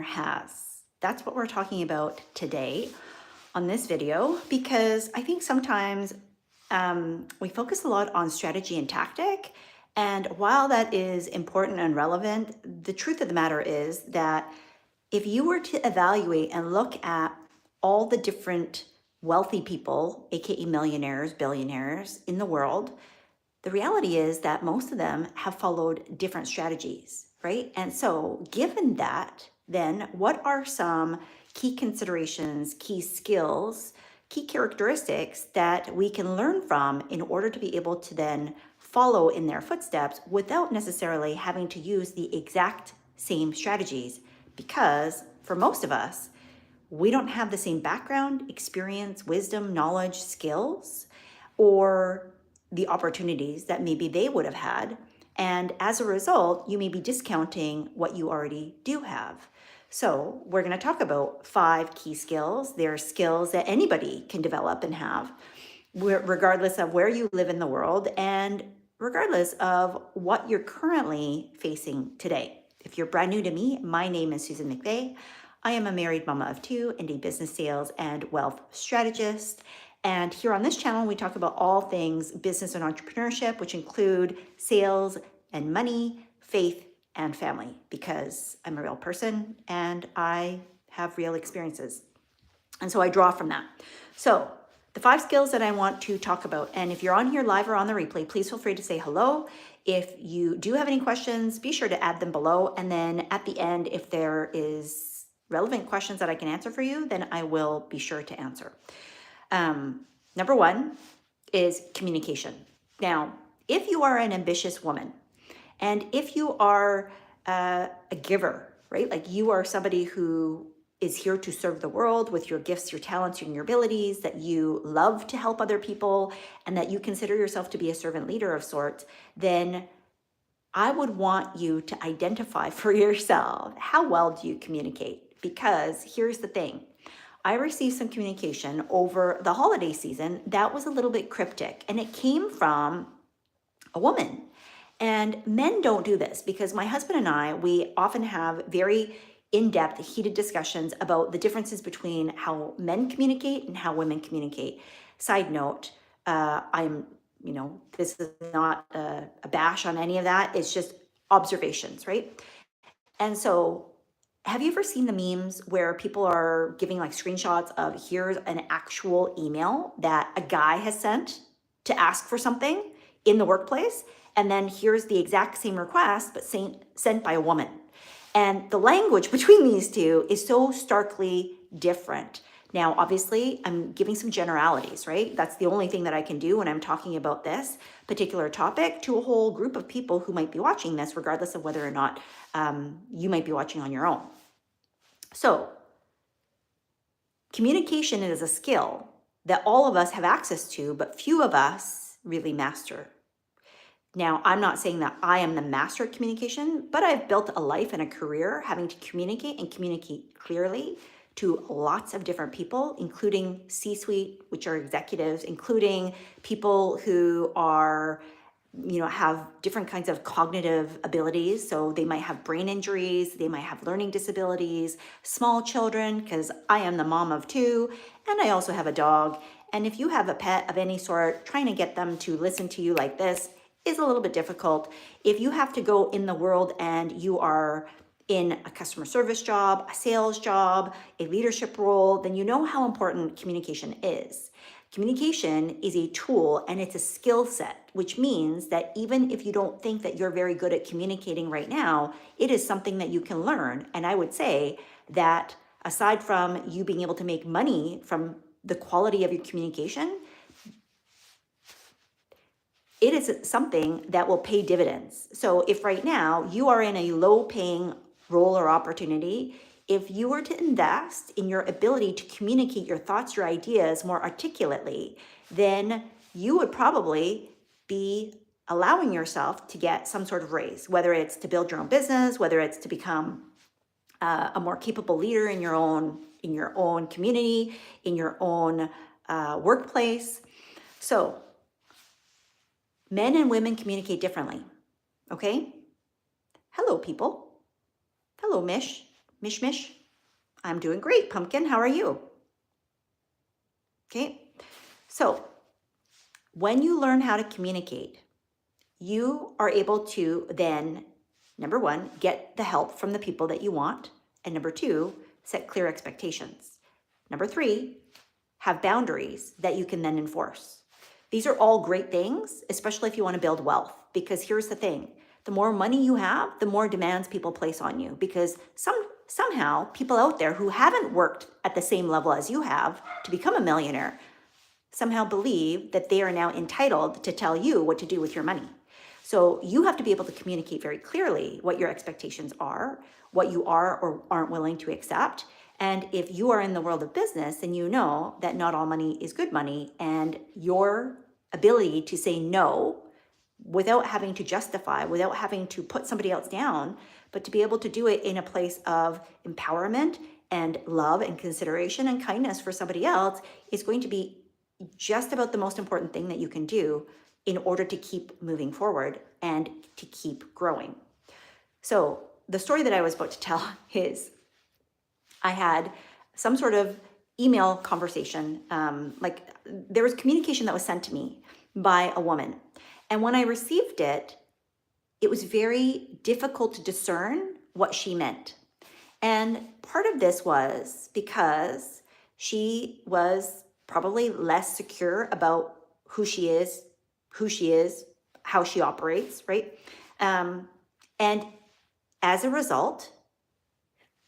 has. That's what we're talking about today on this video, because I think sometimes we focus a lot on strategy and tactic. And while that is important and relevant, the truth of the matter is that if you were to evaluate and look at all the different wealthy people, aka millionaires, billionaires in the world, the reality is that most of them have followed different strategies, right? And so, given that, then what are some key considerations, key skills, key characteristics that we can learn from in order to be able to then follow in their footsteps without necessarily having to use the exact same strategies? Because for most of us, we don't have the same background, experience, wisdom, knowledge, skills, or the opportunities that maybe they would have had. And as a result, you may be discounting what you already do have. So, we're going to talk about 5 key skills. They're skills that anybody can develop and have, regardless of where you live in the world and regardless of what you're currently facing today. If you're brand new to me, my name is Susan McVeigh. I am a married mama of 2 and a business sales and wealth strategist. And here on this channel, we talk about all things business and entrepreneurship, which include sales and money, faith, and family, because I'm a real person and I have real experiences. And so I draw from that. So the 5 skills that I want to talk about, and if you're on here live or on the replay, please feel free to say hello. If you do have any questions, be sure to add them below. And then at the end, if there is relevant questions that I can answer for you, then I will be sure to answer. Number 1 is communication. Now, if you are an ambitious woman, and if you are a giver, right? Like you are somebody who is here to serve the world with your gifts, your talents, and your abilities, that you love to help other people, and that you consider yourself to be a servant leader of sorts, then I would want you to identify for yourself, how well do you communicate? Because here's the thing. I received some communication over the holiday season that was a little bit cryptic, and it came from a woman. And men don't do this, because my husband and I, we often have very in-depth, heated discussions about the differences between how men communicate and how women communicate. Side note, this is not a bash on any of that. It's just observations, right? And so, have you ever seen the memes where people are giving like screenshots of here's an actual email that a guy has sent to ask for something in the workplace, and then here's the exact same request but sent by a woman? And the language between these two is so starkly different. Now, obviously, I'm giving some generalities, right? That's the only thing that I can do when I'm talking about this particular topic to a whole group of people who might be watching this, regardless of whether or not you might be watching on your own. So, communication is a skill that all of us have access to, but few of us really master. Now, I'm not saying that I am the master at communication, but I've built a life and a career having to communicate and communicate clearly to lots of different people, including C-suite, which are executives, including people who are, have different kinds of cognitive abilities. So they might have brain injuries, they might have learning disabilities, small children, because I am the mom of 2, and I also have a dog. And if you have a pet of any sort, trying to get them to listen to you like this is a little bit difficult. If you have to go in the world and you are in a customer service job, a sales job, a leadership role, then you know how important communication is. Communication is a tool and it's a skill set, which means that even if you don't think that you're very good at communicating right now, it is something that you can learn. And I would say that aside from you being able to make money from the quality of your communication, it is something that will pay dividends. So if right now you are in a low paying role or opportunity, if you were to invest in your ability to communicate your thoughts, your ideas more articulately, then you would probably be allowing yourself to get some sort of raise, whether it's to build your own business, whether it's to become a more capable leader in your own community, in your own workplace. So men and women communicate differently, okay? Hello, people. Hello, Mish. Mish Mish? I'm doing great. Pumpkin, how are you? Okay. So when you learn how to communicate, you are able to then, number one, get the help from the people that you want. And number two, set clear expectations. Number three, have boundaries that you can then enforce. These are all great things, especially if you want to build wealth, because here's the thing. The more money you have, the more demands people place on you, because somehow people out there who haven't worked at the same level as you have to become a millionaire somehow believe that they are now entitled to tell you what to do with your money. So you have to be able to communicate very clearly what your expectations are, what you are or aren't willing to accept. And if you are in the world of business, then you know that not all money is good money, and your ability to say no without having to justify, without having to put somebody else down, but to be able to do it in a place of empowerment and love and consideration and kindness for somebody else is going to be just about the most important thing that you can do in order to keep moving forward and to keep growing. So the story that I was about to tell is I had some sort of email conversation, like there was communication that was sent to me by a woman. And when I received it, it was very difficult to discern what she meant. And part of this was because she was probably less secure about who she is, how she operates, right? And as a result,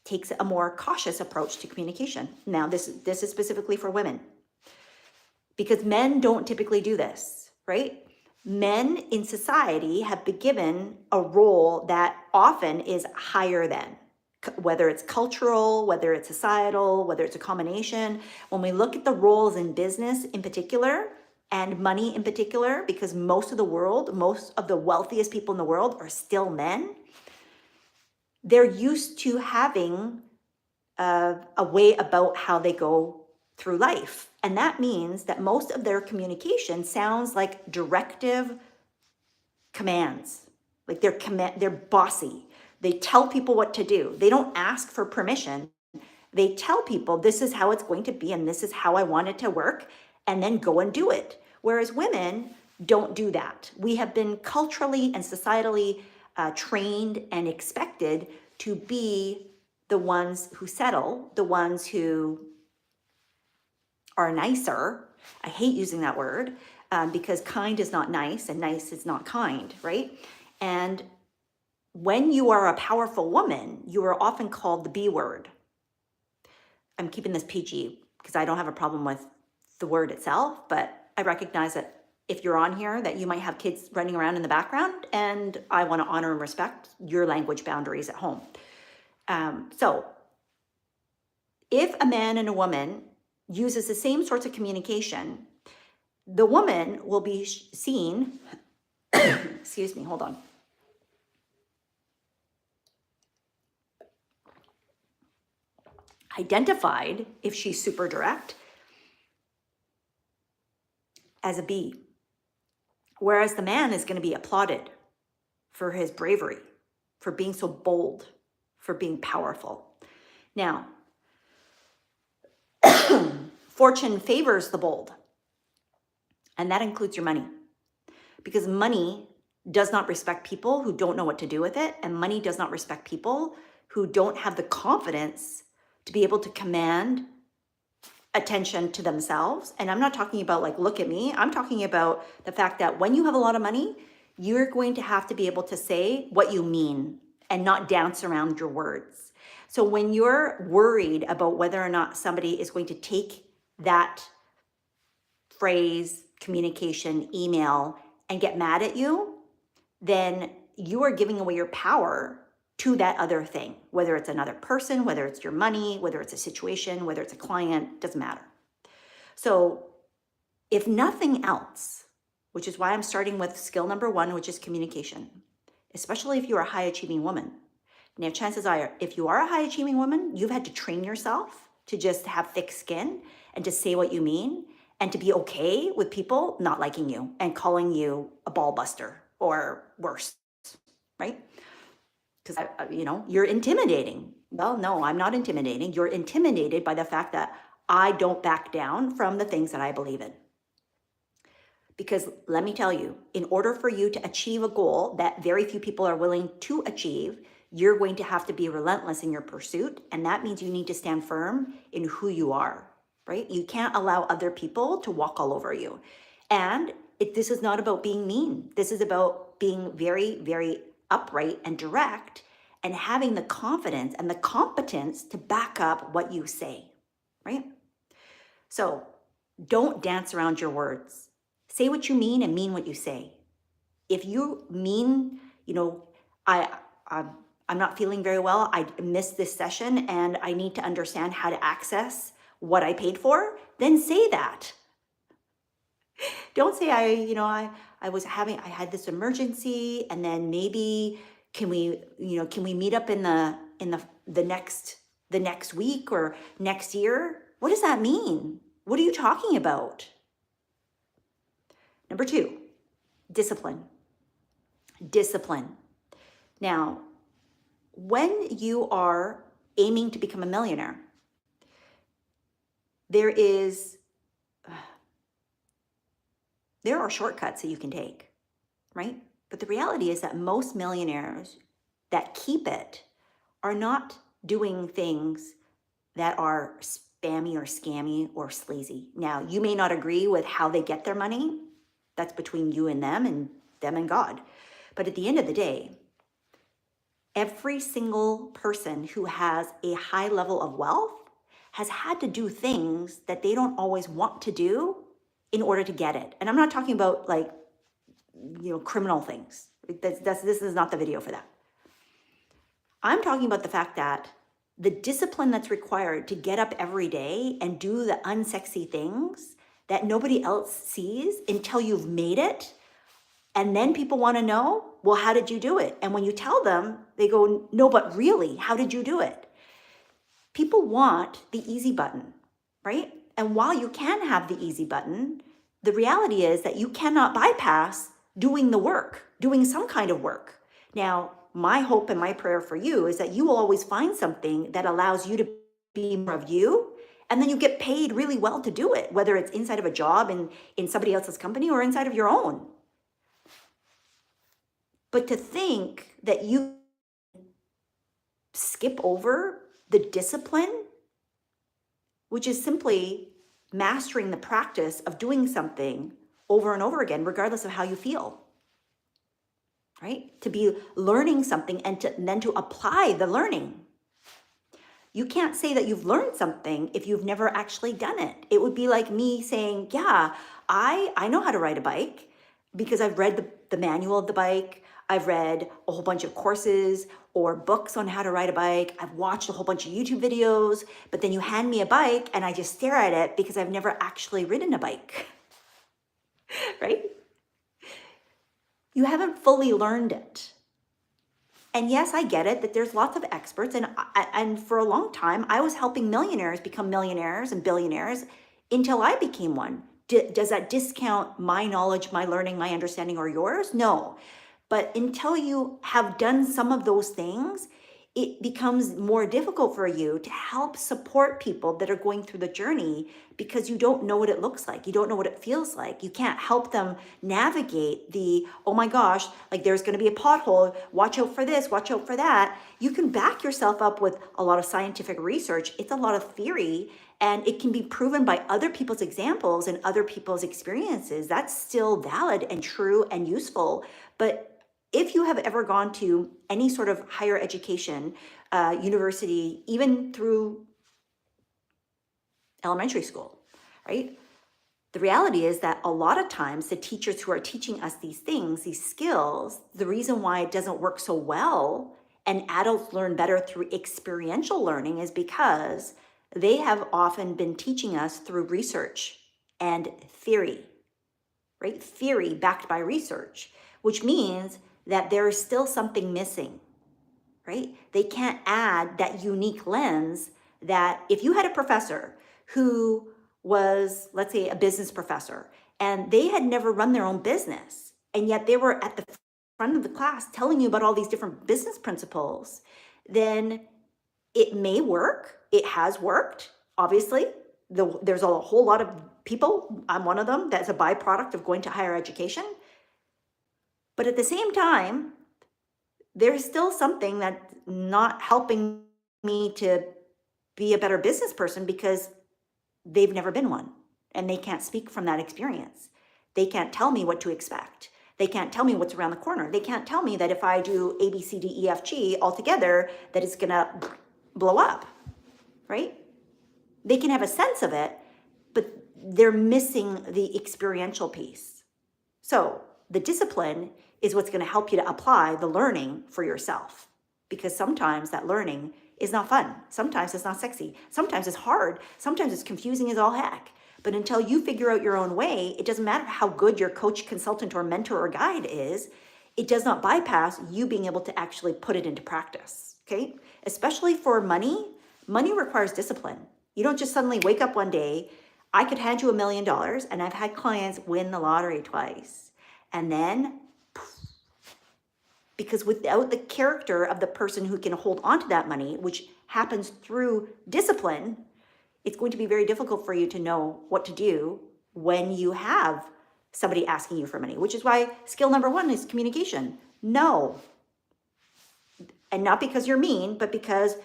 takes a more cautious approach to communication. Now, this is specifically for women, because men don't typically do this, right? Men in society have been given a role that often is higher than, whether it's cultural, whether it's societal, whether it's a combination. When we look at the roles in business in particular, and money in particular, because most of the wealthiest people in the world are still men, they're used to having a way about how they go through life. And that means that most of their communication sounds like directive commands, like they're bossy. They tell people what to do. They don't ask for permission. They tell people this is how it's going to be and this is how I want it to work, and then go and do it. Whereas women don't do that. We have been culturally and societally trained and expected to be the ones who settle, the ones who are nicer. I hate using that word because kind is not nice and nice is not kind, right? And when you are a powerful woman, you are often called the B word. I'm keeping this PG because I don't have a problem with the word itself, but I recognize that if you're on here, that you might have kids running around in the background, and I want to honor and respect your language boundaries at home. So if a man and a woman uses the same sorts of communication, the woman will be seen, excuse me, hold on. Identified, if she's super direct, as a B. Whereas the man is going to be applauded for his bravery, for being so bold, for being powerful. Now, fortune favors the bold, and that includes your money, because money does not respect people who don't know what to do with it, and money does not respect people who don't have the confidence to be able to command attention to themselves. And I'm not talking about like, look at me. I'm talking about the fact that when you have a lot of money, you're going to have to be able to say what you mean and not dance around your words. So when you're worried about whether or not somebody is going to take that phrase, communication, email, and get mad at you, then you are giving away your power to that other thing, whether it's another person, whether it's your money, whether it's a situation, whether it's a client, doesn't matter. So if nothing else, which is why I'm starting with skill number one, which is communication, especially if you're a high achieving woman. Now, chances are, if you are a high achieving woman, you've had to train yourself to just have thick skin and to say what you mean and to be okay with people not liking you and calling you a ball buster or worse, right? Because, you're intimidating. Well, no, I'm not intimidating. You're intimidated by the fact that I don't back down from the things that I believe in. Because let me tell you, in order for you to achieve a goal that very few people are willing to achieve, you're going to have to be relentless in your pursuit. And that means you need to stand firm in who you are, right? You can't allow other people to walk all over you. And this is not about being mean. This is about being very, very upright and direct and having the confidence and the competence to back up what you say, right? So don't dance around your words. Say what you mean and mean what you say. If you mean, I, I I'm not feeling very well, I missed this session and I need to understand how to access what I paid for, then say that. Don't say I had this emergency and then maybe can we meet up in the next week or next year? What does that mean? What are you talking about? Number 2, discipline. Discipline. Now, when you are aiming to become a millionaire, there are shortcuts that you can take, right? But the reality is that most millionaires that keep it are not doing things that are spammy or scammy or sleazy. Now, you may not agree with how they get their money. That's between you and them and God. But at the end of the day, every single person who has a high level of wealth has had to do things that they don't always want to do in order to get it. And I'm not talking about criminal things. This is not the video for that. I'm talking about the fact that the discipline that's required to get up every day and do the unsexy things that nobody else sees until you've made it. And then people want to know, well, how did you do it? And when you tell them, they go, no, but really, how did you do it? People want the easy button, right? And while you can have the easy button, the reality is that you cannot bypass doing the work, doing some kind of work. Now, my hope and my prayer for you is that you will always find something that allows you to be more of you, and then you get paid really well to do it, whether it's inside of a job in somebody else's company or inside of your own. But to think that you skip over the discipline, which is simply mastering the practice of doing something over and over again, regardless of how you feel, right? To be learning something and then to apply the learning. You can't say that you've learned something if you've never actually done it. It would be like me saying, yeah, I know how to ride a bike because I've read the manual of the bike. I've read a whole bunch of courses or books on how to ride a bike. I've watched a whole bunch of YouTube videos, but then you hand me a bike and I just stare at it because I've never actually ridden a bike, right? You haven't fully learned it. And yes, I get it that there's lots of experts. And for a long time, I was helping millionaires become millionaires and billionaires until I became one. Does that discount my knowledge, my learning, my understanding, or yours? No. But until you have done some of those things, it becomes more difficult for you to help support people that are going through the journey because you don't know what it looks like. You don't know what it feels like. You can't help them navigate oh my gosh, like there's going to be a pothole. Watch out for this, watch out for that. You can back yourself up with a lot of scientific research. It's a lot of theory, and it can be proven by other people's examples and other people's experiences. That's still valid and true and useful. But if you have ever gone to any sort of higher education, university, even through elementary school, right? The reality is that a lot of times the teachers who are teaching us these things, these skills, the reason why it doesn't work so well and adults learn better through experiential learning is because they have often been teaching us through research and theory, right? Theory backed by research, which means that there is still something missing, right? They can't add that unique lens that if you had a professor who was, let's say, a business professor, and they had never run their own business, and yet they were at the front of the class telling you about all these different business principles, then It may work. It has worked, obviously. There's a whole lot of people, I'm one of them, that's a byproduct of going to higher education. But at the same time, there's still something that's not helping me to be a better business person because they've never been one and they can't speak from that experience. They can't tell me what to expect. They can't tell me what's around the corner. They can't tell me that if I do A, B, C, D, E, F, G all together, that it's gonna blow up, right? They can have a sense of it, but they're missing the experiential piece. So the discipline is what's going to help you to apply the learning for yourself, because sometimes that learning is not fun. Sometimes it's not sexy. Sometimes it's hard. Sometimes it's confusing as all heck. But until you figure out your own way, it doesn't matter how good your coach, consultant, or mentor or guide is, it does not bypass you being able to actually put it into practice, okay? Especially for money, money requires discipline. You don't just suddenly wake up one day. I could hand you $1 million, and I've had clients win the lottery twice. And then, because without the character of the person who can hold on to that money, which happens through discipline, it's going to be very difficult for you to know what to do when you have somebody asking you for money, which is why skill number 1 is communication. No. And not because you're mean, but because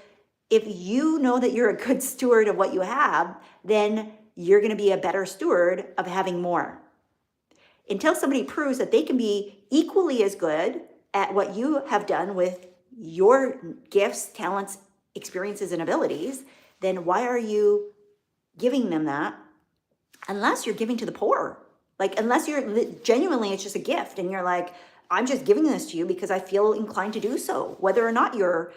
if you know that you're a good steward of what you have, then you're going to be a better steward of having more. Until somebody proves that they can be equally as good at what you have done with your gifts, talents, experiences, and abilities, then why are you giving them that? Unless you're giving to the poor. Like, unless you're genuinely, it's just a gift and you're like, I'm just giving this to you because I feel inclined to do so. Whether or not you're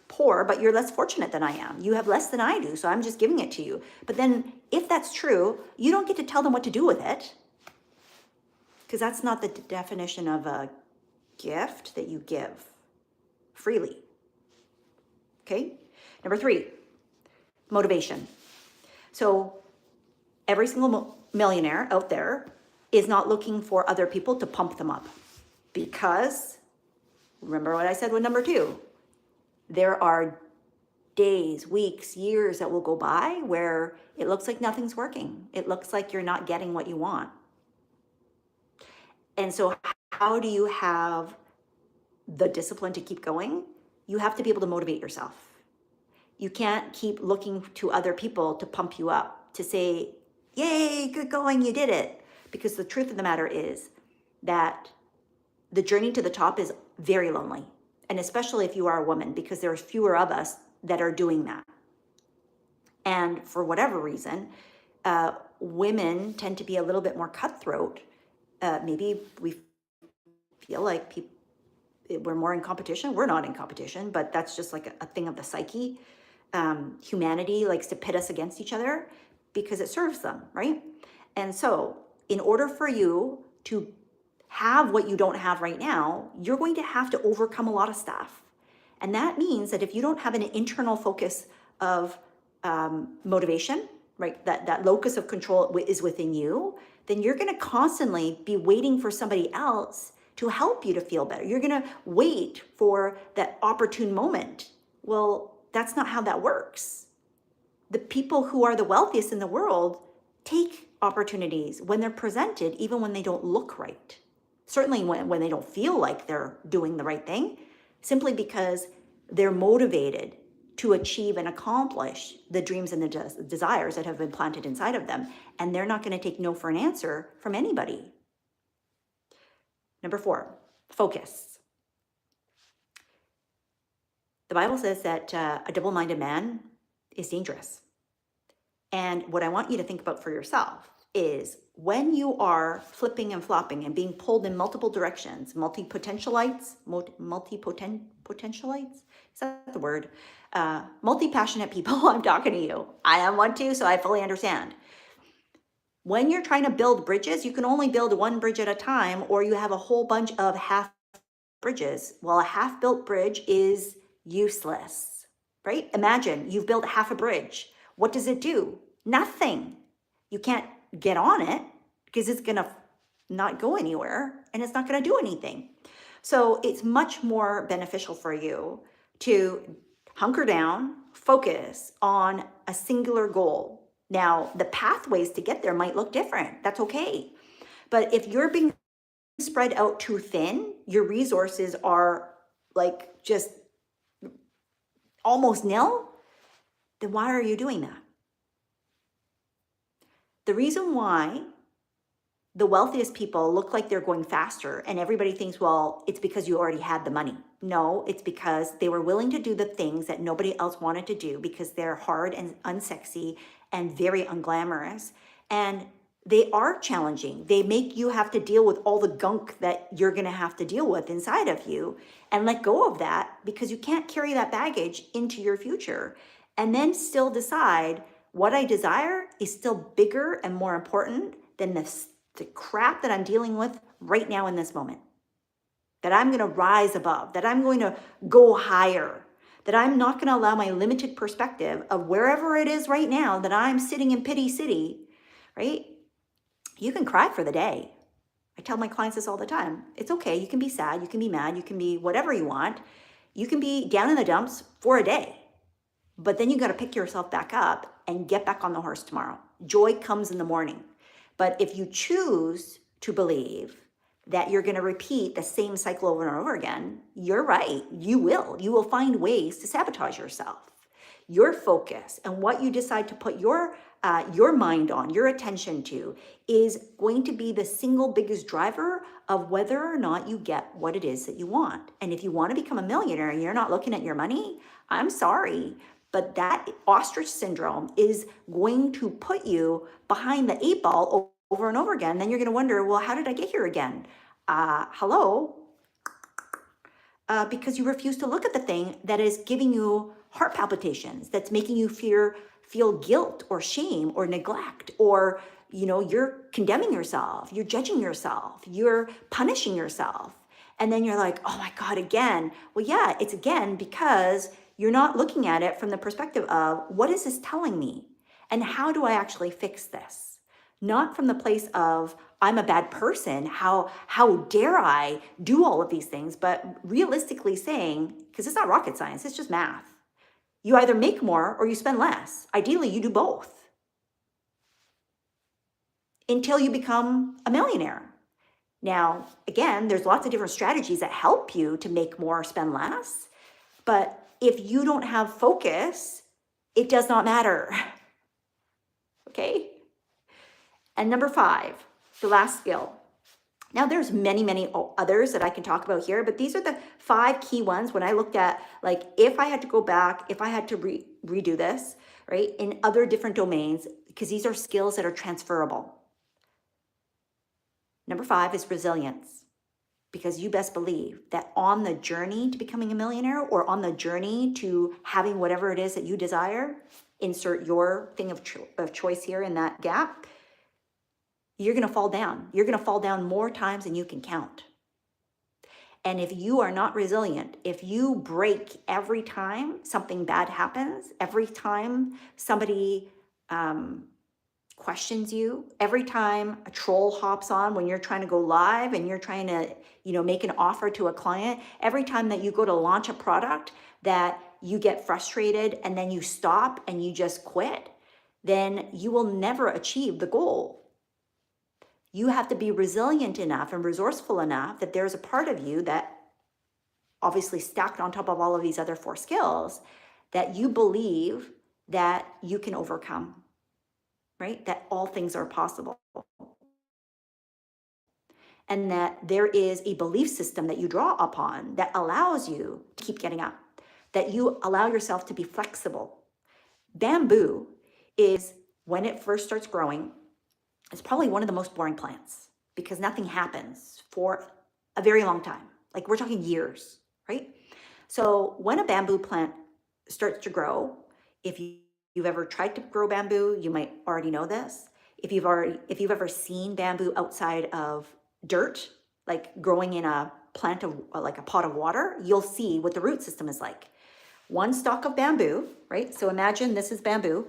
poor, but you're less fortunate than I am. You have less than I do, so I'm just giving it to you. But then if that's true, you don't get to tell them what to do with it, because that's not the definition of a gift that you give freely. Okay? Number 3, motivation. So every single millionaire out there is not looking for other people to pump them up, because remember what I said with number 2, there are days, weeks, years that will go by where it looks like nothing's working. It looks like you're not getting what you want. And so how do you have the discipline to keep going? You have to be able to motivate yourself. You can't keep looking to other people to pump you up, to say, yay, good going, you did it. Because the truth of the matter is that the journey to the top is very lonely. And especially if you are a woman, because there are fewer of us that are doing that. And for whatever reason, women tend to be a little bit more cutthroat. Maybe we feel like we're more in competition. We're not in competition, but that's just like a thing of the psyche. Humanity likes to pit us against each other because it serves them, right? And so in order for you to have what you don't have right now, you're going to have to overcome a lot of stuff. And that means that if you don't have an internal focus of motivation, right, that locus of control is within you, then you're going to constantly be waiting for somebody else to help you to feel better. You're going to wait for that opportune moment. Well, that's not how that works. The people who are the wealthiest in the world take opportunities when they're presented, even when they don't look right. Certainly when they don't feel like they're doing the right thing, simply because they're motivated to achieve and accomplish the dreams and the desires that have been planted inside of them. And they're not going to take no for an answer from anybody. Number 4, focus. The Bible says that a double-minded man is dangerous. And what I want you to think about for yourself is when you are flipping and flopping and being pulled in multiple directions, multi-potentialites, is that the word? Multi-passionate people, I'm talking to you. I am one too, so I fully understand. When you're trying to build bridges, you can only build one bridge at a time, or you have a whole bunch of half bridges. Well, a half-built bridge is useless, right? Imagine you've built half a bridge. What does it do? Nothing. You can't get on it because it's going to not go anywhere and it's not going to do anything. So it's much more beneficial for you to hunker down, focus on a singular goal. Now, the pathways to get there might look different. That's okay. But if you're being spread out too thin, your resources are like just almost nil, then why are you doing that? The reason why the wealthiest people look like they're going faster and everybody thinks, well, it's because you already had the money. No, it's because they were willing to do the things that nobody else wanted to do because they're hard and unsexy and very unglamorous. And they are challenging. They make you have to deal with all the gunk that you're going to have to deal with inside of you and let go of that because you can't carry that baggage into your future and then still decide what I desire is still bigger and more important than the crap that I'm dealing with right now in this moment. That I'm going to rise above, that I'm going to go higher, that I'm not going to allow my limited perspective of wherever it is right now that I'm sitting in pity city, right? You can cry for the day. I tell my clients this all the time. It's okay. You can be sad. You can be mad. You can be whatever you want. You can be down in the dumps for a day. But then you got to pick yourself back up and get back on the horse tomorrow. Joy comes in the morning. But if you choose to believe that you're going to repeat the same cycle over and over again, you're right. You will. You will find ways to sabotage yourself. Your focus and what you decide to put your mind on, your attention to, is going to be the single biggest driver of whether or not you get what it is that you want. And if you want to become a millionaire and you're not looking at your money, I'm sorry, but that ostrich syndrome is going to put you behind the eight ball over and over again. Then you're going to wonder, well, how did I get here again? Hello? Because you refuse to look at the thing that is giving you heart palpitations, that's making you feel guilt or shame or neglect, or you're condemning yourself, you're judging yourself, you're punishing yourself. And then you're like, oh my God, again. Well, yeah, it's again because you're not looking at it from the perspective of what is this telling me? And how do I actually fix this? Not from the place of I'm a bad person, how dare I do all of these things, but realistically saying, because it's not rocket science, it's just math. You either make more or you spend less. Ideally, you do both until you become a millionaire. Now, again, there's lots of different strategies that help you to make more or spend less. But if you don't have focus, it does not matter. Okay? And number 5, the last skill. Now there's many others that I can talk about here, but these are the 5 key ones when I looked at, like, if I had to go back, if I had to redo this, right, in other different domains, because these are skills that are transferable. Number 5 is resilience, because you best believe that on the journey to becoming a millionaire or on the journey to having whatever it is that you desire, insert your thing of choice here in that gap, you're going to fall down. You're going to fall down more times than you can count. And if you are not resilient, if you break every time something bad happens, every time somebody questions you, every time a troll hops on when you're trying to go live and you're trying to, make an offer to a client, every time that you go to launch a product that you get frustrated and then you stop and you just quit, then you will never achieve the goal. You have to be resilient enough and resourceful enough that there's a part of you that, obviously stacked on top of all of these other 4 skills, that you believe that you can overcome, right? That all things are possible. And that there is a belief system that you draw upon that allows you to keep getting up, that you allow yourself to be flexible. Bamboo is, when it first starts growing, it's probably one of the most boring plants because nothing happens for a very long time. Like, we're talking years, right? So when a bamboo plant starts to grow, if you've ever tried to grow bamboo, you might already know this. If you've ever seen bamboo outside of dirt, like growing in a plant of like a pot of water, you'll see what the root system is like. One stalk of bamboo, right? So imagine this is bamboo.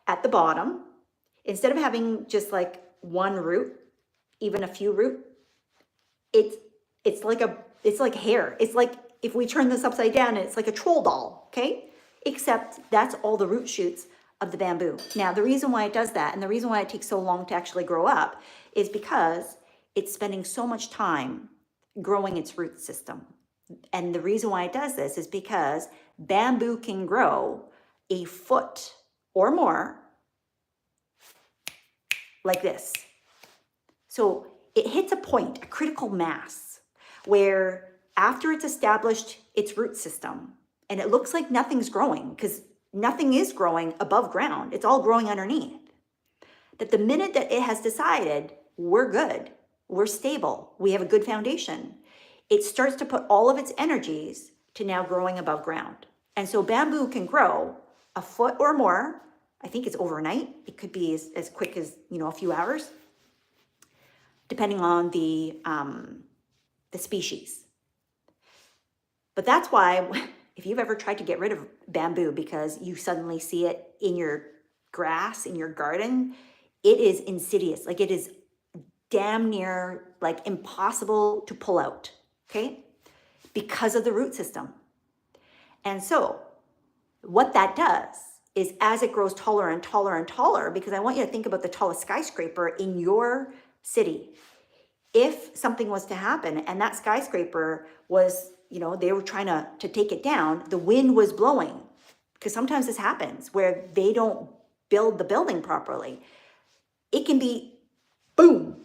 At the bottom, instead of having just like one root, even a few root, it's like hair. It's like if we turn this upside down, it's like a troll doll, okay? Except that's all the root shoots of the bamboo. Now, the reason why it does that and the reason why it takes so long to actually grow up is because it's spending so much time growing its root system. And the reason why it does this is because bamboo can grow a foot or more like this. So it hits a point, a critical mass, where after it's established its root system, and it looks like nothing's growing, because nothing is growing above ground, it's all growing underneath, that the minute that it has decided, we're good, we're stable, we have a good foundation, it starts to put all of its energies to now growing above ground. And so bamboo can grow a foot or more. I think it's overnight. It could be as quick as, a few hours, depending on the species. But that's why if you've ever tried to get rid of bamboo because you suddenly see it in your grass, in your garden, it is insidious. Like, it is damn near like impossible to pull out, okay? Because of the root system. And so what that does is, as it grows taller and taller and taller, because I want you to think about the tallest skyscraper in your city. If something was to happen and that skyscraper was, they were trying to take it down, the wind was blowing, because sometimes this happens where they don't build the building properly. It can be boom.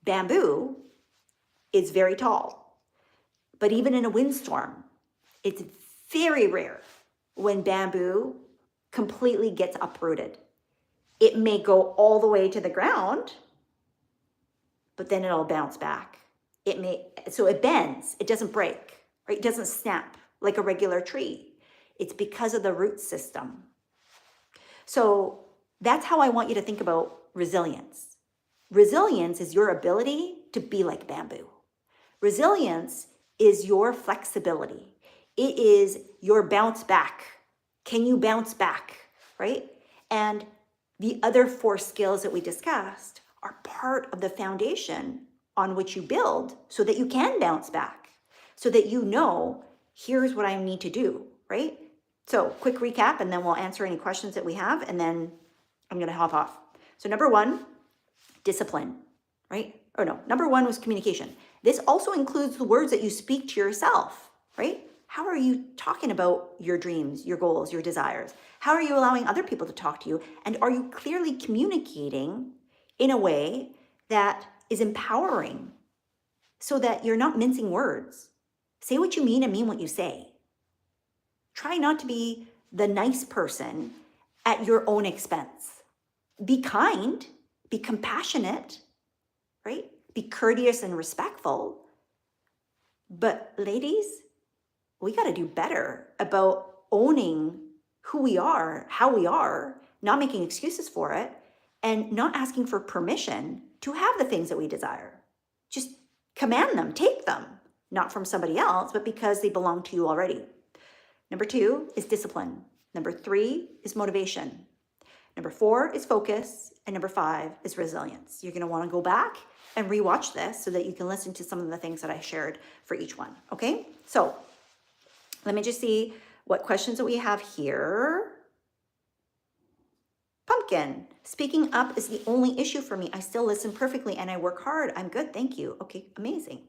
Bamboo is very tall, but even in a windstorm, it's very rare when bamboo completely gets uprooted. It may go all the way to the ground, but then it'll bounce back. So it bends, it doesn't break, right? It doesn't snap like a regular tree. It's because of the root system. So that's how I want you to think about resilience. Resilience is your ability to be like bamboo. Resilience is your flexibility. It is your bounce back. Can you bounce back, right? And the other 4 skills that we discussed are part of the foundation on which you build so that you can bounce back, so that here's what I need to do, right? So quick recap, and then we'll answer any questions that we have, and then I'm going to hop off. So number 1, discipline, right? Or no, number 1 was communication. This also includes the words that you speak to yourself, right? How are you talking about your dreams, your goals, your desires? How are you allowing other people to talk to you? And are you clearly communicating in a way that is empowering so that you're not mincing words? Say what you mean and mean what you say. Try not to be the nice person at your own expense. Be kind, be compassionate, right? Be courteous and respectful. But ladies, we got to do better about owning who we are, how we are, not making excuses for it, and not asking for permission to have the things that we desire. Just command them, take them, not from somebody else, but because they belong to you already. Number 2 is discipline. Number 3 is motivation. Number 4 is focus. And number 5 is resilience. You're going to want to go back and rewatch this so that you can listen to some of the things that I shared for each one. Okay? So let me just see what questions that we have here. Pumpkin, speaking up is the only issue for me. I still listen perfectly and I work hard. I'm good. Thank you. Okay, amazing.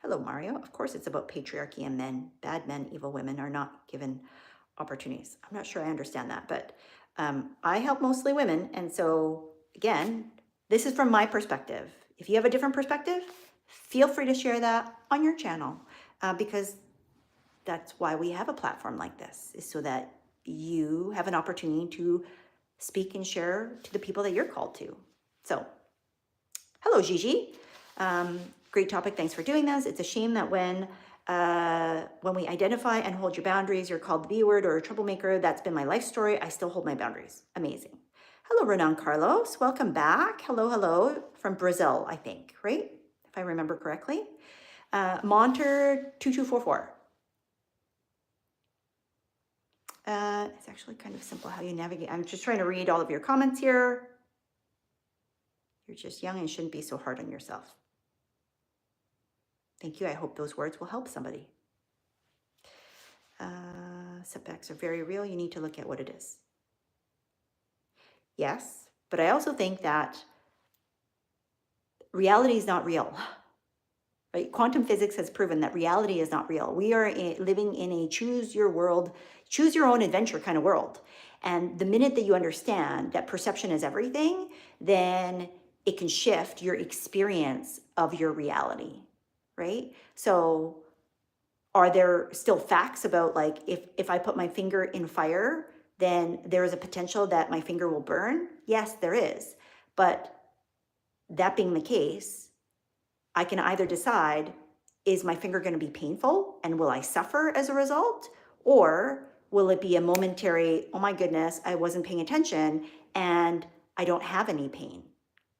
Hello, Mario. Of course, it's about patriarchy and men. Bad men, evil women are not given opportunities. I'm not sure I understand that, but I help mostly women. And so again, this is from my perspective. If you have a different perspective, feel free to share that on your channel because that's why we have a platform like this, is so that you have an opportunity to speak and share to the people that you're called to. So, hello, Gigi. Great topic. Thanks for doing this. It's a shame that when we identify and hold your boundaries, you're called the B word or a troublemaker. That's been my life story. I still hold my boundaries. Amazing. Hello, Renan Carlos. Welcome back. Hello, hello. From Brazil, I think, right? If I remember correctly. Monter 2244. It's actually kind of simple how you navigate. I'm just trying to read all of your comments here. You're just young and shouldn't be so hard on yourself. Thank you. I hope those words will help somebody. Setbacks are very real. You need to look at what it is. Yes, but I also think that reality is not real. Right? Quantum physics has proven that reality is not real. We are living in a choose your world, choose your own adventure kind of world. And the minute that you understand that perception is everything, then it can shift your experience of your reality, right? So are there still facts about, like, if I put my finger in fire, then there is a potential that my finger will burn? Yes, there is. But that being the case, I can either decide, is my finger going to be painful and will I suffer as a result? Or will it be a momentary, oh my goodness, I wasn't paying attention and I don't have any pain?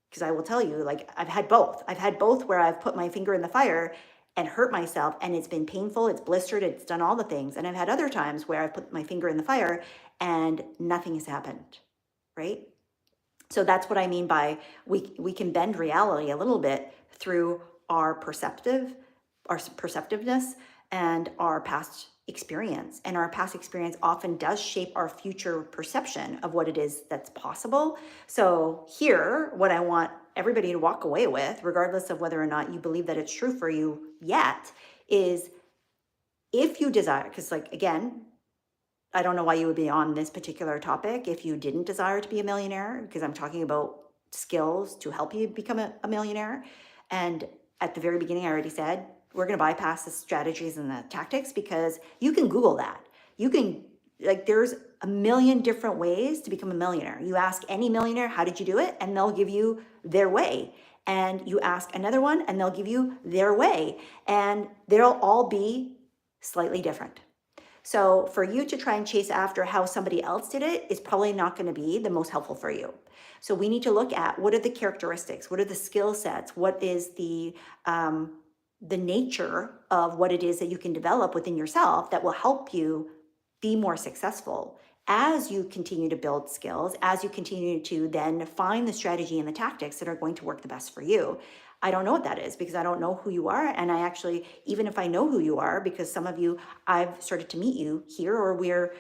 Because I will tell you, like, I've had both. I've had both where I've put my finger in the fire and hurt myself and it's been painful, it's blistered, it's done all the things. And I've had other times where I've put my finger in the fire and nothing has happened, right? So that's what I mean by we can bend reality a little bit through our perceptiveness and our past experience. And our past experience often does shape our future perception of what it is that's possible. So here, what I want everybody to walk away with, regardless of whether or not you believe that it's true for you yet, is if you desire, because, like, again, I don't know why you would be on this particular topic if you didn't desire to be a millionaire, because I'm talking about skills to help you become a millionaire. And at the very beginning, I already said, we're going to bypass the strategies and the tactics, because you can Google that. You can, like, there's a million different ways to become a millionaire. You ask any millionaire, how did you do it? And they'll give you their way. And you ask another one and they'll give you their way. And they'll all be slightly different. So for you to try and chase after how somebody else did it is probably not going to be the most helpful for you. So we need to look at, what are the characteristics, what are the skill sets, what is the nature of what it is that you can develop within yourself that will help you be more successful as you continue to build skills, as you continue to then find the strategy and the tactics that are going to work the best for you. I don't know what that is, because I don't know who you are. And I actually, even if I know who you are, because some of you, I've started to meet you here, or we're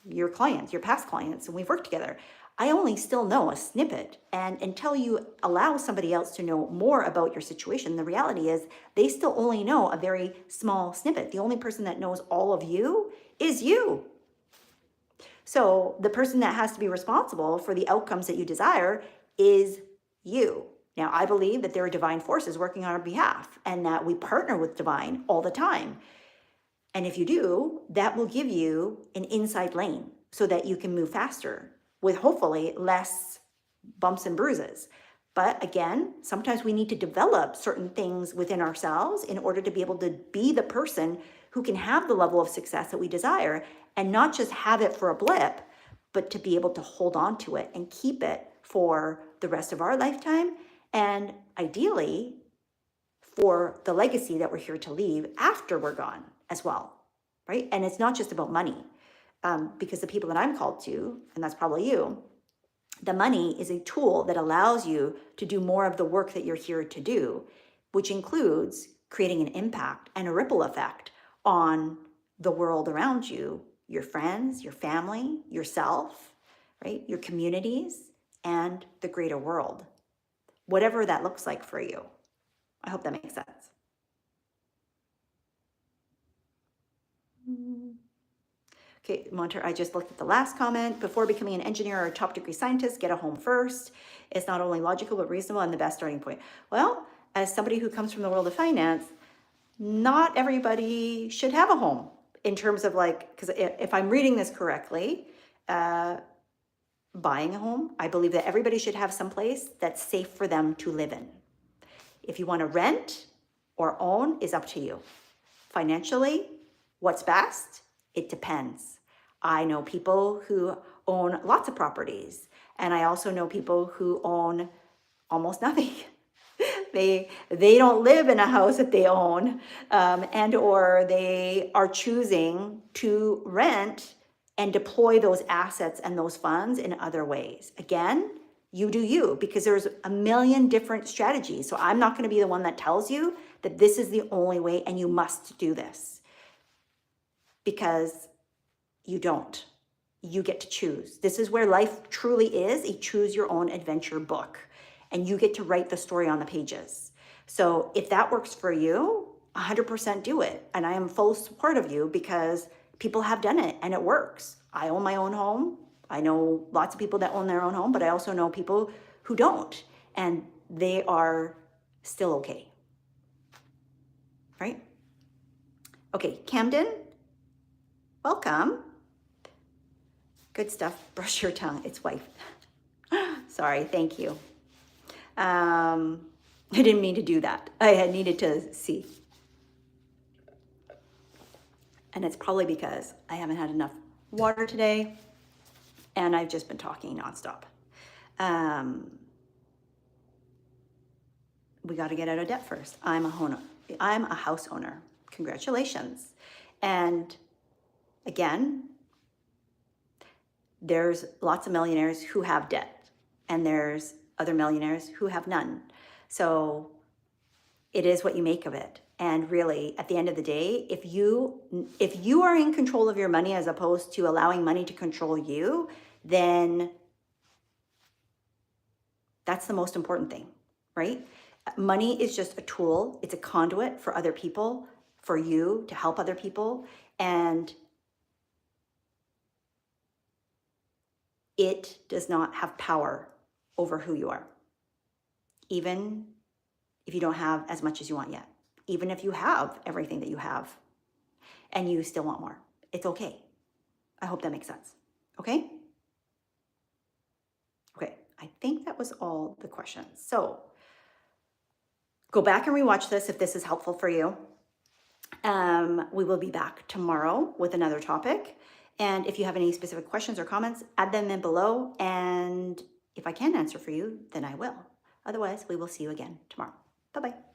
your clients, your past clients, and we've worked together. I only still know a snippet. And until you allow somebody else to know more about your situation, the reality is they still only know a very small snippet. The only person that knows all of you is you. So the person that has to be responsible for the outcomes that you desire is you. Now, I believe that there are divine forces working on our behalf and that we partner with divine all the time. And if you do, that will give you an inside lane so that you can move faster with hopefully less bumps and bruises. But again, sometimes we need to develop certain things within ourselves in order to be able to be the person who can have the level of success that we desire, and not just have it for a blip, but to be able to hold on to it and keep it for the rest of our lifetime, and ideally for the legacy that we're here to leave after we're gone as well, right? And it's not just about money, because the people that I'm called to, and that's probably you, the money is a tool that allows you to do more of the work that you're here to do, which includes creating an impact and a ripple effect on the world around you, your friends, your family, yourself, right? Your communities, and the greater world, whatever that looks like for you. I hope that makes sense. Okay, Monter, I just looked at the last comment. Before becoming an engineer or a top degree scientist, get a home first. It's not only logical, but reasonable and the best starting point. Well, as somebody who comes from the world of finance, not everybody should have a home, in terms of, like, because if I'm reading this correctly, buying a home, I believe that everybody should have some place that's safe for them to live in. If you want to rent or own is up to you. Financially, what's best? It depends. I know people who own lots of properties, and I also know people who own almost nothing. They don't live in a house that they own, and or they are choosing to rent and deploy those assets and those funds in other ways. Again, you do you, because there's a million different strategies. So I'm not going to be the one that tells you that this is the only way and you must do this, because you don't. You get to choose. This is where life truly is a choose your own adventure book, and you get to write the story on the pages. So if that works for you, 100% do it. And I am full support of you, because people have done it and it works. I own my own home. I know lots of people that own their own home, but I also know people who don't, and they are still okay. Right? Okay, Camden, welcome. Good stuff. Brush your tongue. It's wife. Sorry. Thank you. I didn't mean to do that. I had needed to see. And it's probably because I haven't had enough water today and I've just been talking nonstop. We got to get out of debt first. I'm a house owner. Congratulations. And again, there's lots of millionaires who have debt, and there's other millionaires who have none. So it is what you make of it. And really, at the end of the day, if you are in control of your money as opposed to allowing money to control you, then that's the most important thing, right? Money is just a tool. It's a conduit for other people, for you to help other people. And it does not have power over who you are, even if you don't have as much as you want yet, even if you have everything that you have and you still want more. It's okay. I hope that makes sense. Okay? Okay, I think that was all the questions. So go back and rewatch this if this is helpful for you. We will be back tomorrow with another topic. And if you have any specific questions or comments, add them in below. And if I can answer for you, then I will. Otherwise, we will see you again tomorrow. Bye-bye.